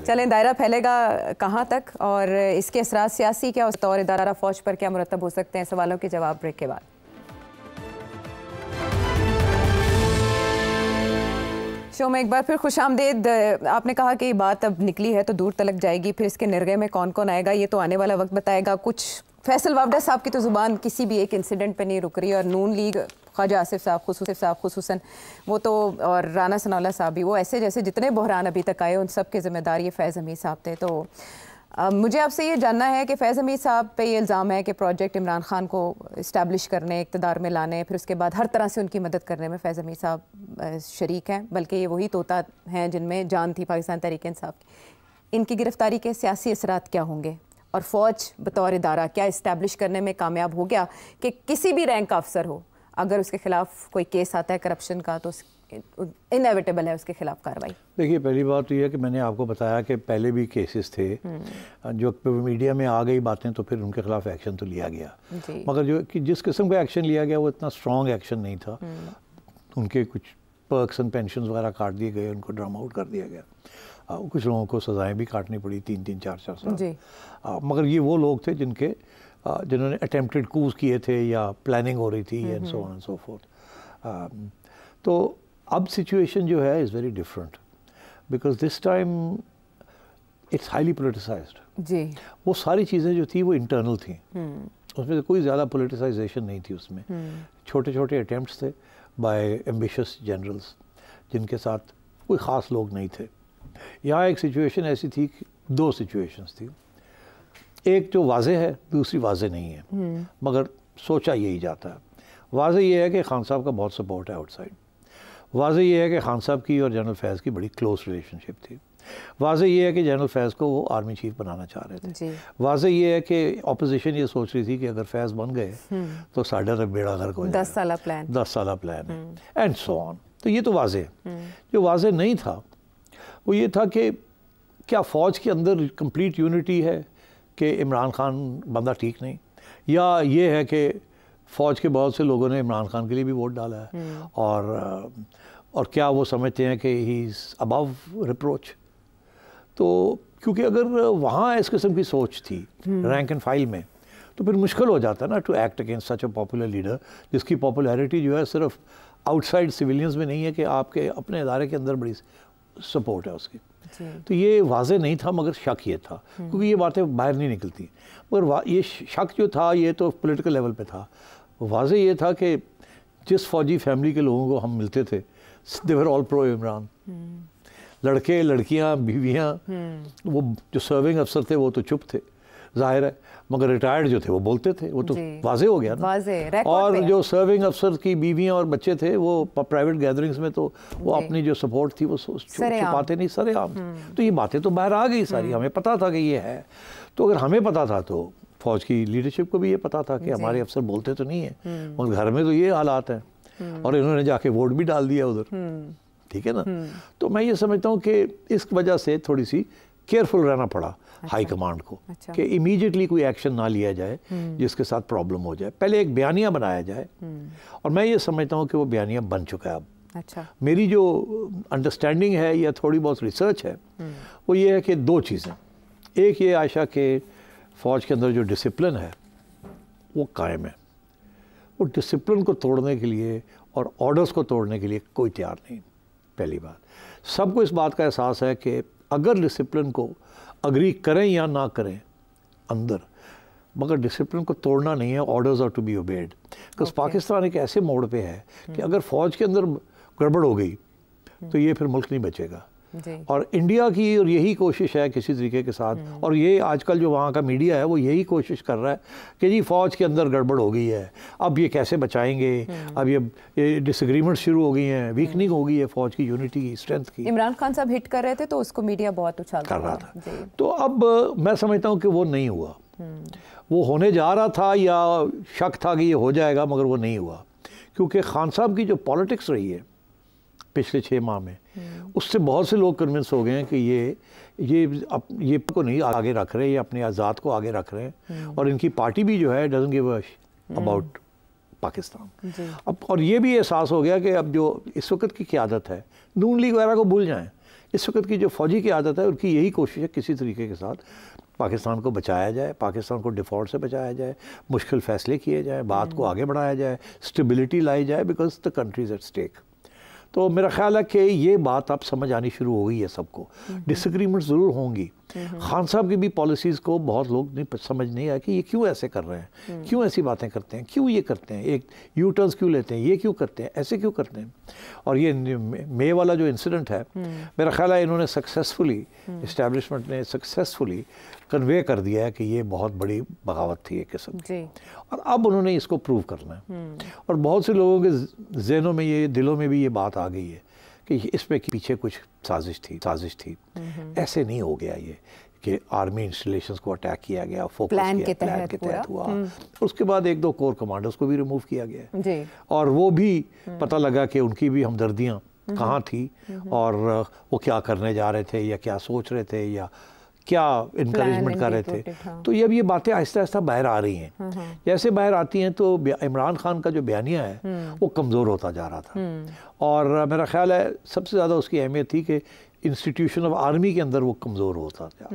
چلیں دائرہ پھیلے گا کہاں تک اور اس کے اثرات سیاسی کیا اس طور ادارہ فوج پر کیا مرتب ہو سکتے ہیں؟ سوالوں کے جواب بریک کے بعد۔ شو میں ایک بار پھر خوش آمدید۔ آپ نے کہا کہ یہ بات اب نکلی ہے تو دور تلک جائے گی، پھر اس کے نرغے میں کون کون آئے گا یہ تو آنے والا وقت بتائے گا۔ کچھ فیصل وافدہ صاحب کی تو زبان کسی بھی ایک انسیڈنٹ پہ نہیں رک رہی، اور نون لیگ خواجہ آصف صاحب خصوصاً وہ تو، اور رانا ثناء اللہ صاحب بھی، وہ ایسے جیسے جتنے بحران ابھی تک آئے ان سب کے ذمہ دار یہ فیض حمید صاحب تھے۔ تو مجھے آپ سے یہ جاننا ہے کہ فیض حمید صاحب پہ یہ الزام ہے کہ پروجیکٹ عمران خان کو اسٹیبلش کرنے، اقتدار میں لانے، پھر اس کے بعد ہر طرح سے ان کی مدد کرنے میں فیض حمید صاحب شریک ہیں، بلکہ یہ وہی طوطا ہیں جن میں جان تھی پاکستان تحریک انصاف کی۔ ان کی گرفتاری کے سیاسی اثرات کیا ہوں گے، اور فوج بطور ادارہ کیا اسٹیبلش کرنے میں کامیاب ہو گیا کہ کسی بھی رینک کا افسر ہو اگر اس کے خلاف کوئی کیس آتا ہے کرپشن کا تو انیویٹیبل ہے اس کے خلاف کارروائی؟ دیکھیے، پہلی بات تو یہ ہے کہ میں نے آپ کو بتایا کہ پہلے بھی کیسز تھے جو میڈیا میں آ گئی باتیں تو پھر ان کے خلاف ایکشن تو لیا گیا، مگر جو کہ جس قسم کا ایکشن لیا گیا وہ اتنا اسٹرانگ ایکشن نہیں تھا۔ ان کے کچھ پرکس اینڈ پینشنز وغیرہ کاٹ دیے گئے، ان کو ڈرام آؤٹ کر دیا گیا، کچھ لوگوں کو سزائیں بھی کاٹنی پڑی 3 4 سال۔ مگر یہ وہ لوگ تھے جنہوں نے اٹیمپٹڈ کوز کیے تھے یا پلاننگ ہو رہی تھی and so on and so forth. تو اب سچویشن جو ہے is very different because this time it's highly politicized. وہ ساری چیزیں جو تھیں وہ انٹرنل تھیں، اس میں کوئی زیادہ پولیٹیسائزیشن نہیں تھی، اس میں چھوٹے چھوٹے اٹیمپٹس تھے بائی ایمبیشس جنرلز جن کے ساتھ کوئی خاص لوگ نہیں تھے۔ یہاں ایک سچویشن ایسی تھی، 2 سچویشنز تھی، ایک جو واضح ہے دوسری واضح نہیں ہے، مگر سوچا یہی جاتا ہے۔ واضح یہ ہے کہ خان صاحب کا بہت سپورٹ ہے آؤٹ سائڈ، واضح یہ ہے کہ خان صاحب کی اور جنرل فیض کی بڑی کلوز ریلیشن شپ تھی، واضح یہ ہے کہ جنرل فیض کو وہ آرمی چیف بنانا چاہ رہے تھے، واضح یہ ہے کہ اپوزیشن یہ سوچ رہی تھی کہ اگر فیض بن گئے تو ساڈا بیڑا غرق ہو جائے گا، 10 سالہ پلان ہے اینڈ سو آن۔ تو یہ تو واضح ہے۔ جو واضح نہیں تھا وہ یہ تھا کہ کیا فوج کے اندر کمپلیٹ یونٹی ہے کہ عمران خان بندہ ٹھیک نہیں، یا یہ ہے کہ فوج کے بہت سے لوگوں نے عمران خان کے لیے بھی ووٹ ڈالا ہے، اور کیا وہ سمجھتے ہیں کہ ہی از ابو ریپروچ۔ تو کیونکہ اگر وہاں اس قسم کی سوچ تھی رینک اینڈ فائل میں تو پھر مشکل ہو جاتا ہے نا to act against such a popular leader جس کی پاپولیرٹی جو ہے صرف آؤٹ سائڈ سویلینز میں نہیں ہے کہ آپ کے اپنے ادارے کے اندر بڑی سپورٹ ہے اس کی۔ تو یہ واضح نہیں تھا، مگر شک یہ تھا کیونکہ یہ باتیں باہر نہیں نکلتی، مگر یہ شک جو تھا یہ تو پولیٹیکل لیول پہ تھا۔ واضح یہ تھا کہ جس فوجی فیملی کے لوگوں کو ہم ملتے تھے they were all pro Imran, لڑکے لڑکیاں بیویاں، وہ جو سرونگ افسر تھے وہ تو چپ تھے ظاہر ہے، مگر ریٹائرڈ جو تھے وہ بولتے تھے، وہ تو واضح ہو گیا نا۔ اور جو سرونگ افسر کی بیویاں اور بچے تھے وہ پرائیویٹ گیدرنگز میں تو وہ اپنی جو سپورٹ تھی وہ چھپاتے نہیں، سر عام۔ تو یہ باتیں تو باہر آ گئی ساری، ہمیں پتہ تھا کہ یہ ہے۔ تو اگر ہمیں پتہ تھا تو فوج کی لیڈرشپ کو بھی یہ پتہ تھا کہ ہمارے افسر بولتے تو نہیں ہیں، مگر گھر میں تو یہ حالات ہیں، اور انہوں نے جا کے ووٹ بھی ڈال دیا ادھر، ٹھیک ہے نا۔ تو میں یہ سمجھتا ہوں کہ اس وجہ سے تھوڑی سی کیئرفل رہنا پڑا ہائی کمانڈ کو کہ امیڈیٹلی کوئی ایکشن نہ لیا جائے جس کے ساتھ پرابلم ہو جائے، پہلے ایک بیانیہ بنایا جائے، اور میں یہ سمجھتا ہوں کہ وہ بیانیہ بن چکا ہے اب۔ میری جو انڈرسٹینڈنگ ہے یا تھوڑی بہت ریسرچ ہے وہ یہ ہے کہ 2 چیزیں، ایک یہ عائشہ کہ فوج کے اندر جو ڈسپلن ہے وہ قائم ہے، وہ ڈسپلن کو توڑنے کے لیے اور آرڈرز کو توڑنے کے لیے کوئی تیار نہیں۔ پہلی بات، سب کو اس بات کا احساس ہے کہ اگر ڈسپلن کو اگری کریں یا نہ کریں اندر، مگر ڈسپلن کو توڑنا نہیں ہے، orders are to be obeyed. Because Pakistan ایک ایسے موڑ پہ ہے کہ اگر فوج کے اندر گڑبڑ ہو گئی تو یہ پھر ملک نہیں بچے گا، اور انڈیا کی اور یہی کوشش ہے کسی طریقے کے ساتھ، اور یہ آج کل جو وہاں کا میڈیا ہے وہ یہی کوشش کر رہا ہے کہ جی فوج کے اندر گڑبڑ ہو گئی ہے، اب یہ کیسے بچائیں گے، اب یہ ڈس ایگریمنٹ شروع ہو گئی ہیں، ویکننگ ہو گئی ہے فوج کی یونٹی کی، اسٹرینتھ کی۔ عمران خان صاحب ہٹ کر رہے تھے تو اس کو میڈیا بہت اچھال کر رہا تھا، تو اب میں سمجھتا ہوں کہ وہ نہیں ہوا، وہ ہونے جا رہا تھا یا شک تھا کہ یہ ہو جائے گا، مگر وہ نہیں ہوا، کیونکہ خان صاحب کی جو پالیٹکس رہی ہے پچھلے 6 ماہ میں، اس سے بہت سے لوگ کنونس ہو گئے ہیں کہ یہ کو نہیں آگے رکھ رہے، یہ اپنے آزاد کو آگے رکھ رہے ہیں، اور ان کی پارٹی بھی جو ہے doesn't give a about Pakistan. اب اور یہ بھی احساس ہو گیا کہ اب جو اس وقت کی قیادت ہے، نون لیگ وغیرہ کو بھول جائیں، اس وقت کی جو فوجی کی عادت ہے ان کی یہی کوشش ہے کسی طریقے کے ساتھ پاکستان کو بچایا جائے, پاکستان کو ڈیفالٹ سے بچایا جائے, مشکل فیصلے کیے جائیں, بات کو آگے بڑھایا جائے, اسٹیبلٹی لائی جائے, because the country is at stake. تو میرا خیال ہے کہ یہ بات اب سمجھ آنی شروع ہو گئی ہے سب کو. ڈس ایگریمنٹ ضرور ہوں گی. خان صاحب کی بھی پالیسیز کو بہت لوگ سمجھ نہیں آیا کہ یہ کیوں ایسے کر رہے ہیں, کیوں ایسی باتیں کرتے ہیں, کیوں یہ کرتے ہیں, ایک یو ٹرنس کیوں لیتے ہیں, یہ کیوں کرتے ہیں, ایسے کیوں کرتے ہیں. اور یہ مے والا جو انسیڈنٹ ہے میرا خیال ہے انہوں نے سکسیسفلی, اسٹیبلشمنٹ نے سکسیسفلی کنوے کر دیا ہے کہ یہ بہت بڑی بغاوت تھی ایک قسم کی, اور اب انہوں نے اس کو پروو کرنا ہے. اور بہت سے لوگوں کے ذہنوں میں یہ, دلوں میں بھی یہ بات آ گئی ہے کہ اس میں پیچھے کچھ سازش تھی. ایسے نہیں ہو گیا یہ کہ آرمی انسٹالیشنز کو اٹیک کیا گیا, فوکس پلان کے تحت ہوا. اس کے بعد 1-2 کور کمانڈرز کو بھی ریموو کیا گیا, اور وہ بھی پتہ لگا کہ ان کی بھی ہمدردیاں کہاں تھی, اور وہ کیا کرنے جا رہے تھے, یا کیا سوچ رہے تھے, یا کیا انکریجمنٹ کر رہے تھے. تو یہ باتیں آہستہ آہستہ باہر آ رہی ہیں. جیسے باہر آتی ہیں تو عمران خان کا جو بیانیہ ہے وہ کمزور ہوتا جا رہا تھا, اور میرا خیال ہے سب سے زیادہ اس کی اہمیت تھی کہ انسٹیٹیوشن آف آرمی کے اندر وہ کمزور ہوتا تھا.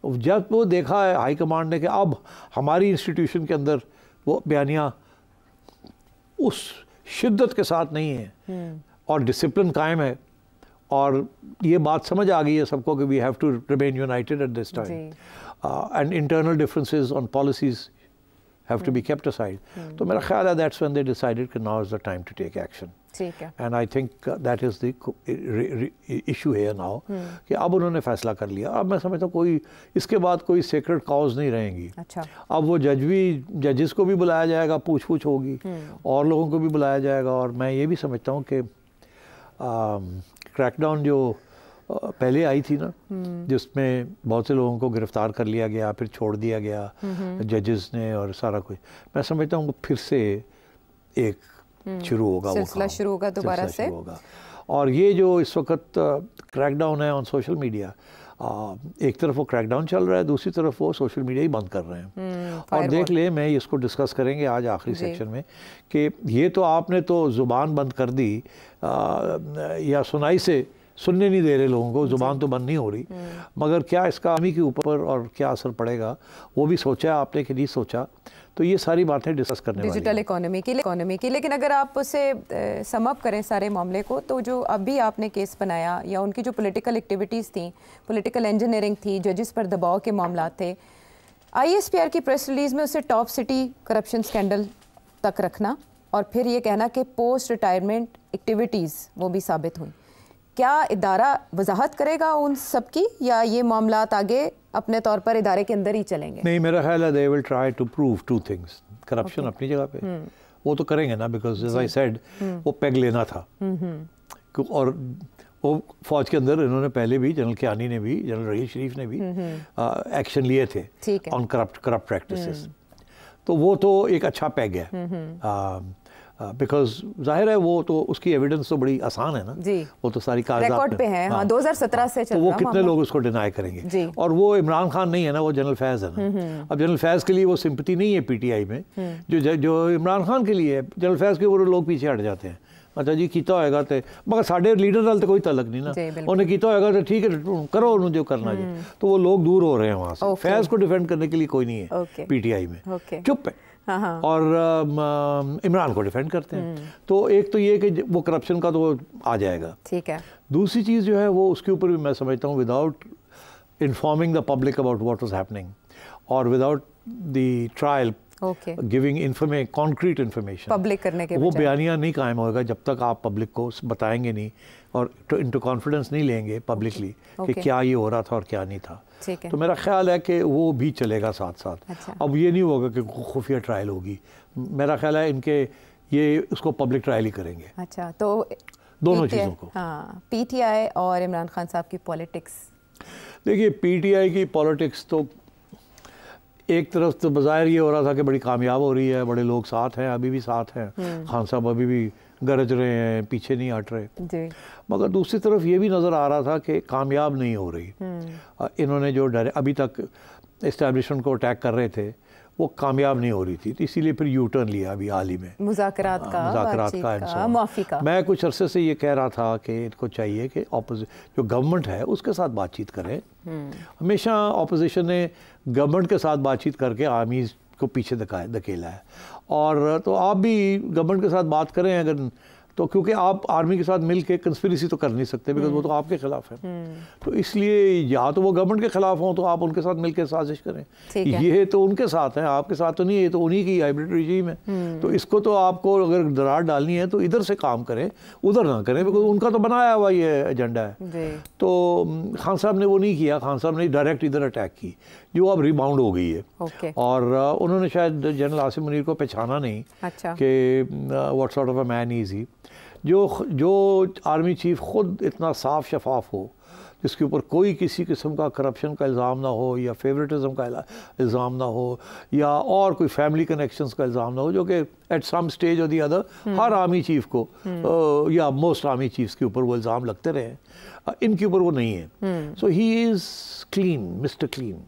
جب وہ دیکھا ہے ہائی کمانڈ نے کہ اب ہماری انسٹیٹیوشن کے اندر وہ بیانیہ اس شدت کے ساتھ نہیں ہے اور ڈسپلن قائم ہے, اور یہ بات سمجھ آ گئی ہے سب کو کہ we have to remain united at this time, and internal differences on policies have to be kept aside. تو میرا خیال ہے دیٹس وین دے ڈیسائیڈڈ کہ now is the time to take action. And I think that is the issue ہے now کہ اب انہوں نے فیصلہ کر لیا. اب میں سمجھتا ہوں کوئی اس کے بعد کوئی سیکرڈ کاز نہیں رہیں گی. اب وہ ججز کو بھی بلایا جائے گا, پوچھ ہوگی, اور لوگوں کو بھی بلایا جائے گا. اور میں یہ بھی سمجھتا ہوں کہ کریک ڈاؤن جو پہلے آئی تھی نا, جس میں بہت سے لوگوں کو گرفتار کر لیا گیا, پھر چھوڑ دیا گیا ججز نے, اور سارا کچھ, میں سمجھتا ہوں کہ پھر سے ایک شروع ہوگا, سلسلہ شروع ہوگا دوبارہ سے. اور یہ جو اس وقت کریک ڈاؤن ہے آن سوشل میڈیا, ایک طرف وہ کریک ڈاؤن چل رہا ہے, دوسری طرف وہ سوشل میڈیا ہی بند کر رہے ہیں. اور دیکھ لیں, میں اس کو ڈسکس کریں گے آج آخری سیکشن میں, کہ یہ تو آپ نے تو زبان بند کر دی, یا سنائی سے سننے نہیں دے رہے لوگوں کو, زبان تو بند نہیں ہو رہی, مگر کیا اس کا عوامی کے اوپر اور کیا اثر پڑے گا وہ بھی سوچا آپ نے کہ نہیں سوچا. تو یہ ساری باتیں ڈسکس کرنے والی ہیں ڈیجیٹل اکانومی کی. لیکن اگر آپ اسے سم اپ کریں سارے معاملے کو, تو جو ابھی آپ نے کیس بنایا, یا ان کی جو پولیٹیکل ایکٹیویٹیز تھیں, پولیٹیکل انجینئرنگ تھی, ججز پر دباؤ کے معاملات تھے, ISPR کی پریس ریلیز میں اسے ٹاپ سٹی کرپشن سکینڈل تک رکھنا, اور پھر یہ کہنا کہ پوسٹ ریٹائرمنٹ ایکٹیویٹیز وہ بھی ثابت ہوئیں. کیا ادارہ وضاحت کرے گا ان سب کی, یا یہ معاملات آگے اپنے طور پر ادارے کے اندر ہی چلیں گے؟ نہیں, میرا خیال ہے they will try to prove 2 things. Corruption اپنی جگہ پہ وہ تو کریں گے نا, بیکاز as I said وہ پیگ لینا تھا, اور وہ فوج کے اندر انہوں نے پہلے بھی, جنرل کیانی نے بھی, جنرل رحیل شریف نے بھی ایکشن لیے تھے آن کرپٹ پریکٹسز. تو وہ تو ایک اچھا پیگ ہے, بیکاز ظاہر ہے وہ تو اس کی ایویڈنس تو بڑی آسان ہے نا, وہ تو ساری کاغذات ریکارڈ پہ ہیں, 2017 سے چل رہا. تو وہ کتنے لوگ اس کو ڈینائی کریں گے, اور وہ عمران خان نہیں ہے نا, وہ جنرل فیض ہے نا. اب جنرل فیض کے لیے وہ سمپتی نہیں ہے PTI میں, جو عمران خان کے لیے ہے. جنرل فیض کے وہ لوگ پیچھے ہٹ جاتے ہیں, اچھا جی کیتا ہوئے گا تے, مگر ساڈے لیڈر نال تے کوئی تعلق نہیں نا, انہیں کیتا ہوئے گا تو ٹھیک ہے کرو انہوں جو کرنا جی. تو وہ لوگ دور ہو رہے ہیں وہاں سے. فیض کو ڈیفینڈ کرنے کے لیے کوئی نہیں ہے PTI میں, چپ ہے, اور عمران کو ڈیفینڈ کرتے ہیں. تو ایک تو یہ کہ وہ کرپشن کا تو آ جائے گا, ٹھیک ہے. دوسری چیز جو ہے وہ اس کے اوپر بھی میں سمجھتا ہوں without informing the public about what was happening, اور without the trial giving concrete information public کرنے کے, وہ بیانیہ نہیں قائم ہوگا جب تک آپ پبلک کو بتائیں گے نہیں, اور انٹو کانفیڈنس نہیں لیں گے پبلکلی کہ کیا یہ ہو رہا تھا اور کیا نہیں تھا. تو میرا خیال ہے کہ وہ بھی چلے گا ساتھ ساتھ. اب یہ نہیں ہوگا کہ خفیہ ٹرائل ہوگی, میرا خیال ہے ان کے یہ اس کو پبلک ٹرائل ہی کریں گے. اچھا, تو دونوں چیزوں کو. ہاں, PTI اور عمران خان صاحب کی پالیٹکس. دیکھیے PTI کی پالیٹکس تو ایک طرف تو بظاہر یہ ہو رہا تھا کہ بڑی کامیاب ہو رہی ہے, بڑے لوگ ساتھ ہیں, ابھی بھی ساتھ ہیں, خان صاحب ابھی بھی گرج رہے ہیں, پیچھے نہیں ہٹ رہے. مگر دوسری طرف یہ بھی نظر آ رہا تھا کہ کامیاب نہیں ہو رہی. انہوں نے جو ابھی تک اسٹیبلشمنٹ کو اٹیک کر رہے تھے وہ کامیاب نہیں ہو رہی تھی، تو اسی لیے پھر یو ٹرن لیا ابھی حال ہی میں مذاکرات کا معافی کا۔ میں کچھ عرصے سے یہ کہہ رہا تھا کہ ان کو چاہیے کہ جو گورنمنٹ ہے اس کے ساتھ بات چیت کریں۔ ہمیشہ اپوزیشن نے گورنمنٹ کے ساتھ بات چیت کر کے آرمی کو پیچھے دھکیلا ہے، اور تو آپ بھی گورنمنٹ کے ساتھ بات کریں اگر، تو کیونکہ آپ آرمی کے ساتھ مل کے کنسپریسی تو کر نہیں سکتے، بیکاز وہ تو آپ کے خلاف ہے، تو اس لیے یا تو وہ گورنمنٹ کے خلاف ہوں تو آپ ان کے ساتھ مل کے سازش کریں، یہ تو ان کے ساتھ ہیں، آپ کے ساتھ تو نہیں، یہ تو انہی کی ہائبرڈ رجیم ہے، تو اس کو تو آپ کو اگر درار ڈالنی ہے تو ادھر سے کام کریں، ادھر نہ کریں، بیکاز ان کا تو بنایا ہوا یہ ایجنڈا ہے۔ تو خان صاحب نے وہ نہیں کیا، خان صاحب نے ڈائریکٹ ادھر اٹیک کی، جو اب ریباؤنڈ ہو گئی ہے، اور انہوں نے شاید جنرل عاصم منیر کو پہچانا نہیں کہ واٹ سارٹ آف اے مین از ہی، جو آرمی چیف خود اتنا صاف شفاف ہو، جس کے اوپر کوئی کسی قسم کا کرپشن کا الزام نہ ہو، یا فیورٹزم کا الزام نہ ہو، یا اور کوئی فیملی کنیکشنز کا الزام نہ ہو، جو کہ ایٹ سم سٹیج اور the other Hare army chief کو یا موسٹ آرمی چیفز کے اوپر وہ الزام لگتے رہے، ان کے اوپر وہ نہیں ہے، سو ہی از کلین، مسٹر کلین۔